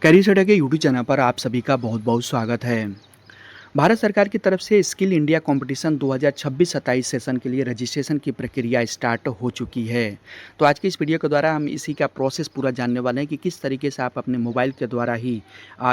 Career सेटा के YouTube channel पर आप सभी का बहुत बहुत स्वागत है। भारत सरकार की तरफ से स्किल इंडिया कंपटीशन 2026-27 सेशन के लिए रजिस्ट्रेशन की प्रक्रिया स्टार्ट हो चुकी है। तो आज की इस वीडियो के द्वारा हम इसी का प्रोसेस पूरा जानने वाले हैं कि किस तरीके से आप अपने मोबाइल के द्वारा ही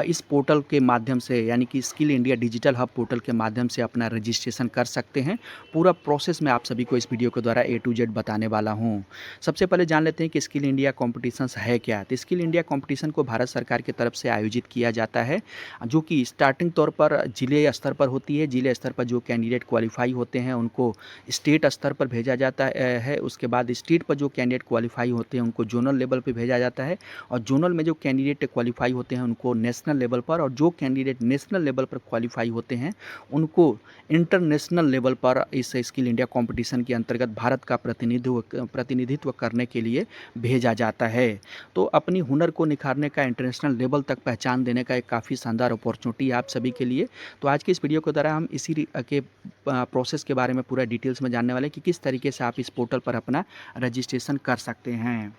इस पोर्टल के माध्यम से यानी कि skill India digital hub portal के माध्यम से अपना रजिस्ट्रेशन कर सकते हैं। पूरा प्रोसेस मैं आप सभी को इस वीडियो के द्वारा A to Z बताने वाला हूँ। सबसे पहले जान लेते हैं कि स्किल इंडिया कॉम्पिटिशन है क्या। तो स्किल इंडिया कॉम्पिटिशन को भारत सरकार की तरफ से आयोजित किया जाता है, जो कि स्टार्टिंग तौर पर जिले स्तर पर होती है। जिले स्तर पर जो कैंडिडेट क्वालिफाई होते हैं उनको स्टेट स्तर पर भेजा जाता है। उसके बाद स्टेट पर जो कैंडिडेट क्वालिफाई होते हैं उनको जोनल लेवल पे भेजा जाता है, और जोनल में जो कैंडिडेट क्वालिफाई होते हैं उनको नेशनल लेवल पर, और जो कैंडिडेट नेशनल लेवल पर क्वालिफाई होते हैं उनको इंटरनेशनल लेवल पर इस स्किल इंडिया कॉम्पिटिशन के अंतर्गत भारत का प्रतिनिधित्व करने के लिए भेजा जाता है। तो अपनी हुनर को निखारने का, इंटरनेशनल लेवल तक पहचान देने का एक काफ़ी शानदार अपॉर्चुनिटी है आप सभी के लिए। तो आज के इस वीडियो के द्वारा हम इसी के प्रोसेस के बारे में पूरा डिटेल्स में जानने वाले हैं कि किस तरीके से आप इस पोर्टल पर अपना रजिस्ट्रेशन कर सकते हैं।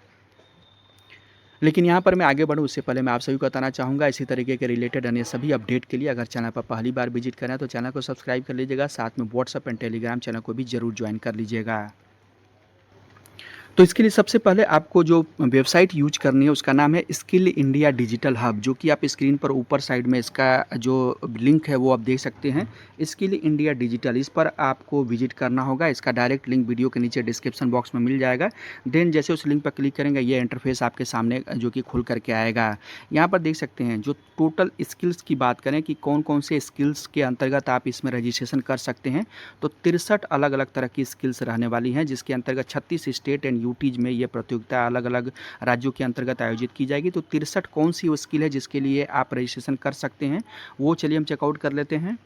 लेकिन यहाँ पर मैं आगे बढ़ूँ उससे पहले मैं आप सभी को बताना चाहूँगा, इसी तरीके के रिलेटेड अन्य सभी अपडेट के लिए अगर चैनल पर पहली बार विजिट करें तो चैनल को सब्सक्राइब कर लीजिएगा, साथ में व्हाट्सअप एंड टेलीग्राम चैनल को भी जरूर ज्वाइन कर लीजिएगा। तो इसके लिए सबसे पहले आपको जो वेबसाइट यूज करनी है उसका नाम है स्किल इंडिया डिजिटल हब, जो कि आप स्क्रीन पर ऊपर साइड में इसका जो लिंक है वो आप देख सकते हैं। स्किल इंडिया डिजिटल, इस पर आपको विजिट करना होगा। इसका डायरेक्ट लिंक वीडियो के नीचे डिस्क्रिप्शन बॉक्स में मिल जाएगा। देन जैसे उस लिंक पर क्लिक करेंगे ये इंटरफेस आपके सामने जो कि खुल करके आएगा। यहाँ पर देख सकते हैं जो टोटल स्किल्स की बात करें कि कौन कौन से स्किल्स के अंतर्गत आप इसमें रजिस्ट्रेशन कर सकते हैं, तो 63 अलग अलग तरह की स्किल्स रहने वाली हैं, जिसके अंतर्गत 36 स्टेट एंड यूटीज में ये प्रतियोगिता अलग अलग राज्यों के अंतर्गत आयोजित की जाएगी। तो 63 कौन सी वो स्किल है जिसके लिए आप रजिस्ट्रेशन कर सकते हैं, वो चलिए हम चेकआउट कर लेते हैं।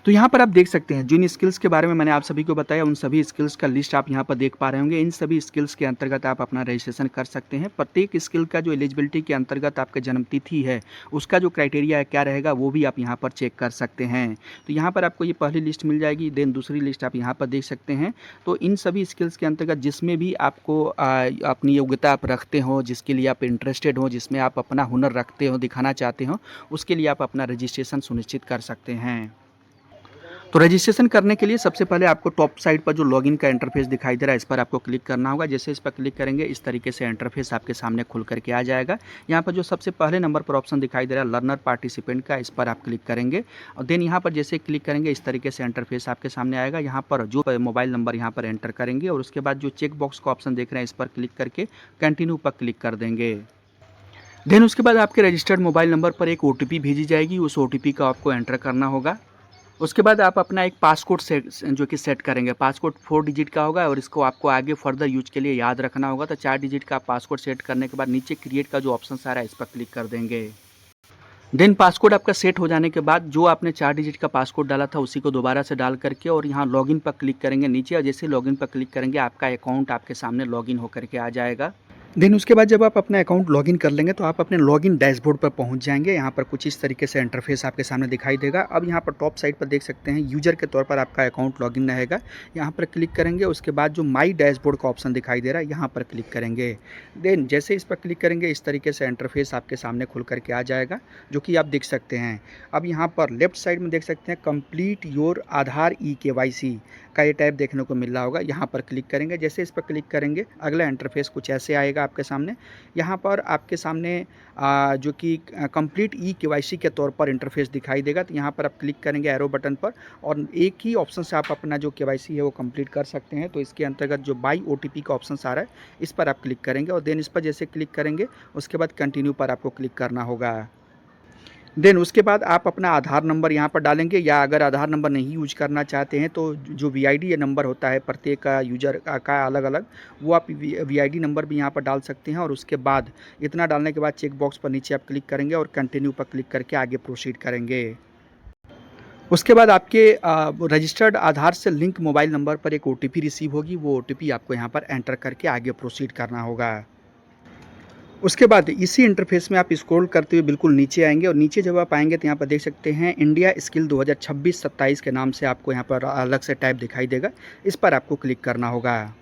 तो यहाँ पर आप देख सकते हैं जिन स्किल्स के बारे में मैंने आप सभी को बताया उन सभी स्किल्स का लिस्ट आप यहाँ पर देख पा रहे होंगे। इन सभी स्किल्स के अंतर्गत आप अपना रजिस्ट्रेशन कर सकते हैं। प्रत्येक स्किल का जो एलिजिबिलिटी के अंतर्गत आपका जन्मतिथि है उसका जो क्राइटेरिया है क्या रहेगा वो भी आप यहाँ पर चेक कर सकते हैं। तो यहाँ पर आपको ये पहली लिस्ट मिल जाएगी, देन दूसरी लिस्ट आप यहाँ पर देख सकते हैं। तो इन सभी स्किल्स के अंतर्गत जिसमें भी आपको अपनी योग्यता आप रखते हो, जिसके लिए आप इंटरेस्टेड हो, जिसमें आप अपना हुनर रखते हो, दिखाना चाहते हो, उसके लिए आप अपना रजिस्ट्रेशन सुनिश्चित कर सकते हैं। तो रजिस्ट्रेशन करने के लिए सबसे पहले आपको टॉप साइड पर जो लॉगिन का इंटरफेस दिखाई दे रहा है इस पर आपको क्लिक करना होगा। जैसे इस पर क्लिक करेंगे इस तरीके से इंटरफेस आपके सामने खुल करके आ जाएगा। यहाँ पर जो सबसे पहले नंबर पर ऑप्शन दिखाई दे रहा है लर्नर पार्टिसिपेंट का, इस पर आप क्लिक करेंगे और देन यहाँ पर जैसे क्लिक करेंगे इस तरीके से इंटरफेस आपके सामने आएगा। यहाँ पर जो मोबाइल नंबर यहाँ पर एंटर करेंगे और उसके बाद जो चेक बॉक्स का ऑप्शन देख रहे हैं इस पर क्लिक करके कंटिन्यू पर क्लिक कर देंगे। देन उसके बाद आपके रजिस्टर्ड मोबाइल नंबर पर एक OTP भेजी जाएगी, उस OTP का आपको एंटर करना होगा। उसके बाद आप अपना एक पासकोड सेट करेंगे। पासकोड 4 डिजिट का होगा और इसको आपको आगे फर्दर यूज के लिए याद रखना होगा। तो 4 डिजिट का पासकोड सेट करने के बाद नीचे क्रिएट का जो ऑप्शन आ रहा है इस पर क्लिक कर देंगे। देन पासकोड आपका सेट हो जाने के बाद जो आपने 4 डिजिट का पासकोड डाला था उसी को दोबारा से डाल करके और यहाँ लॉगिन पर क्लिक करेंगे नीचे, और जैसे लॉगिन पर क्लिक करेंगे आपका अकाउंट आपके सामने लॉगिन होकर के आ जाएगा। देन उसके बाद जब आप अपना अकाउंट लॉगिन कर लेंगे तो आप अपने लॉगिन डैशबोर्ड पर पहुंच जाएंगे। यहाँ पर कुछ इस तरीके से इंटरफेस आपके सामने दिखाई देगा। अब यहाँ पर टॉप साइड पर देख सकते हैं यूजर के तौर पर आपका अकाउंट लॉगिन रहेगा। यहाँ पर क्लिक करेंगे, उसके बाद जो माई डैशबोर्ड का ऑप्शन दिखाई दे रहा है यहाँ पर क्लिक करेंगे। देन जैसे इस पर क्लिक करेंगे इस तरीके से इंटरफेस आपके सामने खुल करके आ जाएगा, जो कि आप देख सकते हैं। अब यहाँ पर लेफ्ट साइड में देख सकते हैं कंप्लीट योर आधार KYC का ये टैब देखने को मिल रहा होगा। यहाँ पर क्लिक करेंगे, जैसे इस पर क्लिक करेंगे अगला इंटरफेस कुछ ऐसे आएगा आपके सामने। यहाँ पर आपके सामने जो कि कंप्लीट KYC के तौर पर इंटरफेस दिखाई देगा। तो यहाँ पर आप क्लिक करेंगे एरो बटन पर और एक ही ऑप्शन से आप अपना जो KYC है वो कंप्लीट कर सकते हैं। तो इसके अंतर्गत जो बाई OTP का ऑप्शन आ रहा है इस पर आप क्लिक करेंगे और देन इस पर जैसे क्लिक करेंगे उसके बाद कंटिन्यू पर आपको क्लिक करना होगा। देन उसके बाद आप अपना आधार नंबर यहाँ पर डालेंगे, या अगर आधार नंबर नहीं यूज करना चाहते हैं तो जो VID नंबर होता है प्रत्येक का यूजर का अलग अलग, वो आप VID नंबर भी यहाँ पर डाल सकते हैं। और उसके बाद इतना डालने के बाद चेक बॉक्स पर नीचे आप क्लिक करेंगे और कंटिन्यू पर क्लिक करके आगे प्रोसीड करेंगे। उसके बाद आपके रजिस्टर्ड आधार से लिंक मोबाइल नंबर पर एक OTP रिसीव होगी, वो OTP आपको यहाँ पर एंटर करके आगे प्रोसीड करना होगा। उसके बाद इसी इंटरफेस में आप स्क्रॉल करते हुए बिल्कुल नीचे आएंगे और नीचे जब आप आएंगे तो यहाँ पर देख सकते हैं इंडिया स्किल 2026-27 के नाम से आपको यहाँ पर अलग से टैब दिखाई देगा, इस पर आपको क्लिक करना होगा।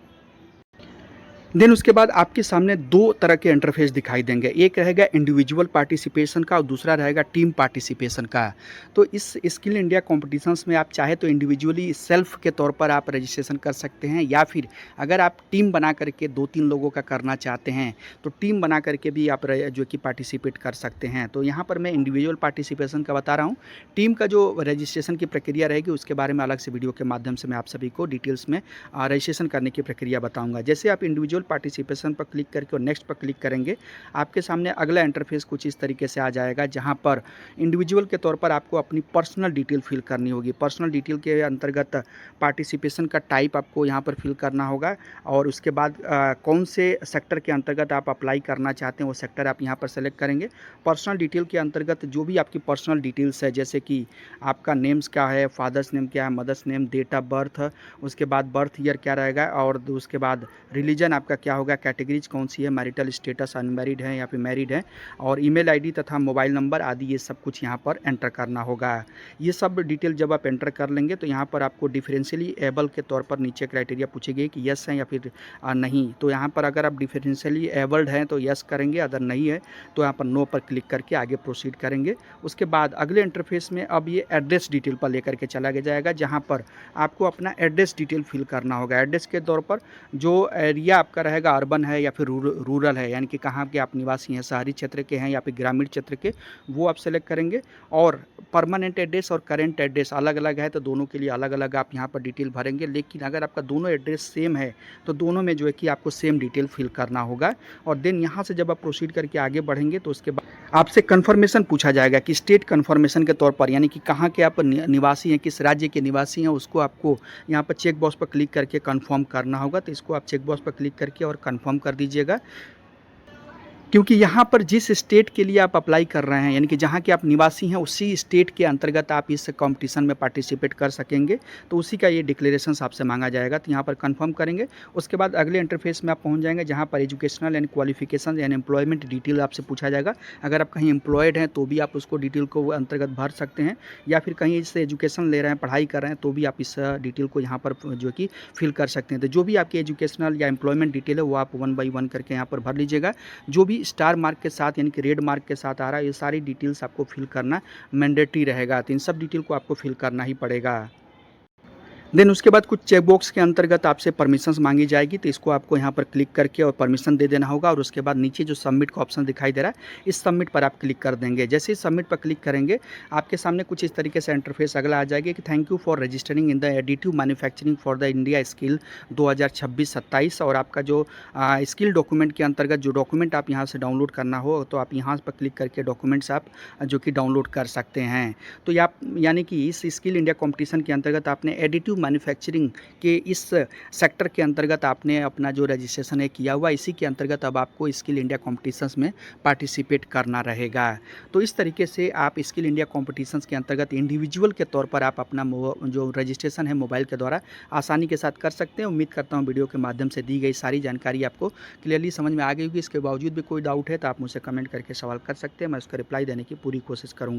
देन उसके बाद आपके सामने 2 तरह के इंटरफ़ेस दिखाई देंगे। एक रहेगा इंडिविजुअल पार्टिसिपेशन का और दूसरा रहेगा टीम पार्टिसिपेशन का। तो इस स्किल इंडिया कॉम्पिटिशन्स में आप चाहे तो इंडिविजुअली सेल्फ के तौर पर आप रजिस्ट्रेशन कर सकते हैं, या फिर अगर आप टीम बना कर के 2-3 लोगों का करना चाहते हैं, तो टीम बना कर के भी आप जो कि पार्टिसिपेट कर सकते हैं। तो यहाँ पर मैं इंडिविजुअल पार्टिसिपेशन का बता रहा हूँ। टीम का जो रजिस्ट्रेशन की प्रक्रिया रहेगी उसके बारे में अलग से वीडियो के माध्यम से मैं आप सभी को डिटेल्स में रजिस्ट्रेशन करने की प्रक्रिया बताऊँगा। जैसे आप इंडिविजुअल पार्टिसिपेशन पर क्लिक करके और नेक्स्ट पर क्लिक करेंगे, आपके सामने अगला इंटरफेस कुछ इस तरीके से आ जाएगा, जहां पर इंडिविजुअल के तौर पर आपको अपनी पर्सनल डिटेल फिल करनी होगी। पर्सनल डिटेल के अंतर्गत पार्टिसिपेशन का टाइप आपको यहां पर फिल करना होगा, और उसके बाद कौन से सेक्टर के अंतर्गत आप अप्लाई करना चाहते हैं वो सेक्टर आप यहां पर सेलेक्ट करेंगे। पर्सनल डिटेल के अंतर्गत जो भी आपकी पर्सनल डिटेल्स है, जैसे कि आपका नेम्स क्या है, फादर्स नेम क्या है, mother's name, date of birth, उसके बाद बर्थ ईयर क्या रहेगा, और उसके बाद रिलीजन आपका क्या होगा, कैटेगरीज कौन सी है, मैरिटल स्टेटस अनमैरिड है या फिर मैरिड है, और ईमेल आईडी तथा मोबाइल नंबर आदि ये सब कुछ यहाँ पर एंटर करना होगा। ये सब डिटेल जब आप एंटर कर लेंगे तो यहाँ पर आपको डिफरेंशियली एबल के तौर पर नीचे क्राइटेरिया पूछेगी कि यस है या फिर नहीं। तो यहाँ पर अगर आप डिफरेंशियली एबल्ड हैं तो यस करेंगे, अगर नहीं है तो यहाँ पर नो पर क्लिक करके आगे प्रोसीड करेंगे। उसके बाद अगले इंटरफेस में अब ये एड्रेस डिटेल पर लेकर के चला जाएगा, जहाँ पर आपको अपना एड्रेस डिटेल फिल करना होगा। एड्रेस के तौर पर जो एरिया आपका रहेगा अर्बन है या फिर रूरल है, यानी कि कहाँ के आप निवासी हैं, शहरी क्षेत्र के हैं या फिर ग्रामीण क्षेत्र के, वो आप सेलेक्ट करेंगे। और परमानेंट एड्रेस और करेंट एड्रेस अलग अलग है, तो दोनों के लिए अलग अलग आप यहाँ पर डिटेल भरेंगे। लेकिन अगर आपका दोनों एड्रेस सेम है तो दोनों में जो है कि आपको सेम डिटेल फिल करना होगा। और देन यहाँ से जब आप प्रोसीड करके आगे बढ़ेंगे तो उसके बाद आपसे कन्फर्मेशन पूछा जाएगा कि स्टेट कन्फर्मेशन के तौर पर, यानी कि कहाँ के आप निवासी हैं, किस राज्य के निवासी हैं, उसको आपको यहाँ पर चेक बॉक्स पर क्लिक करके कंफर्म करना होगा। तो इसको आप चेक बॉक्स पर क्लिक करके और कंफर्म कर दीजिएगा, क्योंकि यहाँ पर जिस स्टेट के लिए आप अप्लाई कर रहे हैं, यानी कि जहाँ के आप निवासी हैं, उसी स्टेट के अंतर्गत आप इस कॉम्पिटिशन में पार्टिसिपेट कर सकेंगे। तो उसी का ये डिक्लेरेशंस आपसे मांगा जाएगा, तो यहाँ पर कंफर्म करेंगे। उसके बाद अगले इंटरफेस में आप पहुँच जाएंगे, जहाँ पर educational and qualification and employment detail आपसे पूछा जाएगा। अगर आप कहीं एम्प्लॉयड हैं तो भी आप उसको डिटेल को अंतर्गत भर सकते हैं, या फिर कहीं इससे एजुकेशन ले रहे हैं, पढ़ाई कर रहे हैं, तो भी आप इस डिटेल को यहाँ पर जो कि फिल कर सकते हैं। तो जो भी आपकी एजुकेशनल या एम्प्लॉयमेंट डिटेल है वो आप 1 बाई 1 करके यहाँ पर भर लीजिएगा। जो भी स्टार मार्क के साथ, यानी कि रेड मार्क के साथ आ रहा है, ये सारी डिटेल्स आपको फिल करना मैंडेटरी रहेगा। तो इन सब डिटेल को आपको फिल करना ही पड़ेगा। देन उसके बाद कुछ चेक बॉक्स के अंतर्गत आपसे परमिशंस मांगी जाएगी, तो इसको आपको यहाँ पर क्लिक करके और परमिशन दे देना होगा। और उसके बाद नीचे जो सबमिट का ऑप्शन दिखाई दे रहा है, इस सबमिट पर आप क्लिक कर देंगे। जैसे ही सबमिट पर क्लिक करेंगे, आपके सामने कुछ इस तरीके से इंटरफेस अगला आ जाएगा कि thank you for registering in the additive manufacturing for the India skill 2026-27। और आपका जो स्किल डॉक्यूमेंट के अंतर्गत जो डॉक्यूमेंट आप यहाँ से डाउनलोड करना हो, तो आप यहाँ पर क्लिक करके डॉक्यूमेंट्स आप जो कि डाउनलोड कर सकते हैं। तो आप यानी कि इस स्किल इंडिया कॉम्पिटिशन के अंतर्गत आपने एडिटिव मैन्युफैक्चरिंग के इस सेक्टर के अंतर्गत आपने अपना जो रजिस्ट्रेशन है किया हुआ, इसी के अंतर्गत अब आपको स्किल इंडिया कॉम्पिटिशन्स में पार्टिसिपेट करना रहेगा। तो इस तरीके से आप स्किल इंडिया कॉम्पिटिशन्स के अंतर्गत इंडिविजुअल के तौर पर आप अपना जो रजिस्ट्रेशन है मोबाइल के द्वारा आसानी के साथ कर सकते हैं। उम्मीद करता हूँ वीडियो के माध्यम से दी गई सारी जानकारी आपको क्लियरली समझ में आ गई होगी। इसके बावजूद भी कोई डाउट है तो आप मुझसे कमेंट करके सवाल कर सकते हैं, मैं उसका रिप्लाई देने की पूरी कोशिश करूँगा।